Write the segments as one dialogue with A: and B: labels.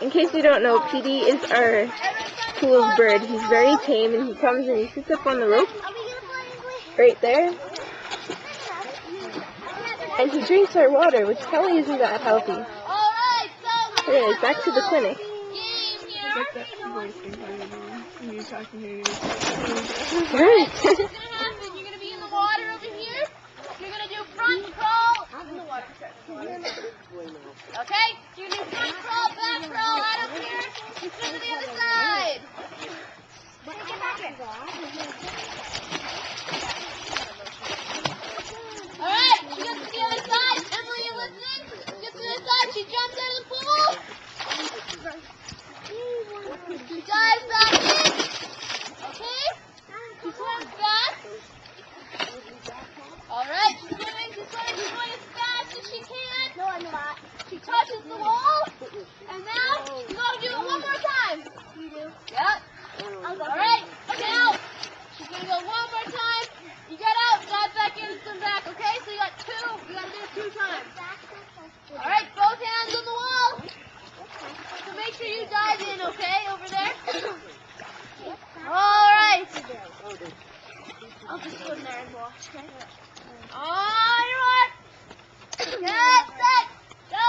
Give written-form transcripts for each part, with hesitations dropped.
A: In case you don't know, PD is our pool's bird. He's very tame and he comes and he sits up on the rope right there. And he drinks our water, which probably isn't that healthy. Anyways, back to the clinic.
B: You're gonna be in the water over here. You're gonna do front crawl. In the water. Okay? You're gonna do front crawl, back crawl, out of here. Swim to the other side. Alright, she gets to the other side. Emily, you listening? She gets to the other side. She jumps out of the pool. She dives back in. Okay? She swims back. Alright, she's swimming as fast as she can. No, I'm not. She touches the wall. And now, she's going to do it one more time. You do? Yep. Alright, now, she's going to go one more time. You get out, dive back in and swim back, okay? So you got two. You got to do it 2 times. Alright, both hands on the wall. So make sure you dive in, okay, over there? Alright. I'll just go in there and watch, okay? Alright. Get set, go!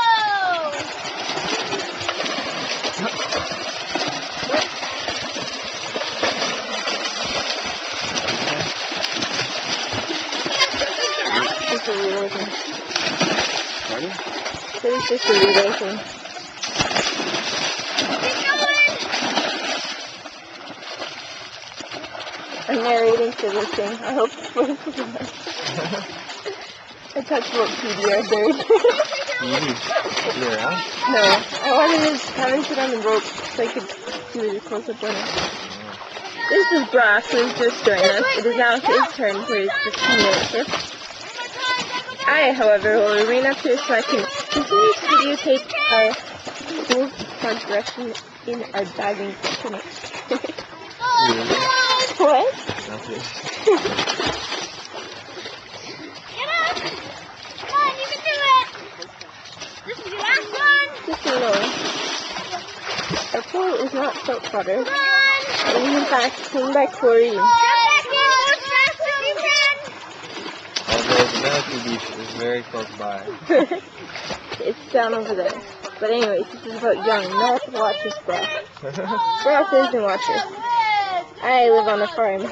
A: Just a relay thing.
C: Pardon?
A: So it's just a relay thing. I'm narrating for this thing. I hope it's worth it. I talked about PD our bird.
C: You around?
A: No, I wanted to have him sit on the rope so I could do a close-up on him. This is Brock, who's just joined us. It is now his turn for his 15-minute shift. I, however, will remain up here so I can continue to videotape our school's progression in our diving clinic. What?
C: Nothing.
B: Get up! Come on, you can do it! This is your last one!
A: Just so you know, our pool is not saltwater.
B: Come on!
A: It is in fact cleaned by chlorine.
B: Jump back in as fast as you can!
C: Although the Manatee Beach is very close by.
A: It's down over there. But anyways, this is about Young, not Watcher's Brock. Brock is in Watcher. I live on a farm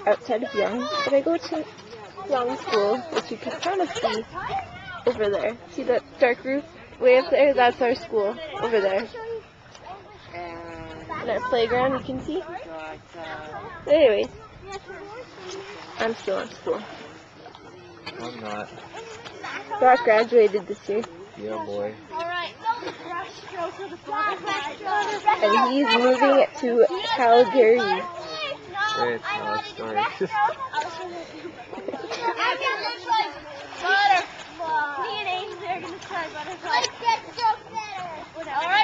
A: outside of Young, but I go to Young School, which you can kind of see over there. See that dark roof way up there? That's our school over there. And our playground, you can see. But anyways, I'm still in school.
C: I'm not.
A: Brock graduated this year,
C: Yeah, boy.
B: Alright,
A: and he's moving to Calgary.
C: Wait, no, story.
B: Alright,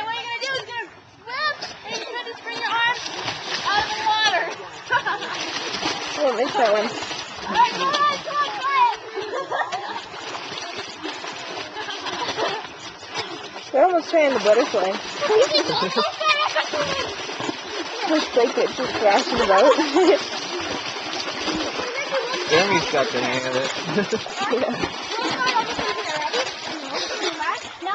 B: what you're going to do is you're going to swim, and you're going to just bring your arms out of the water.
A: I won't miss that one.
B: Alright, come on,
A: We're almost trying the butterfly. Looks like it's just thrashing about.
C: Jeremy's got the hang of it.
A: Yeah.
B: No.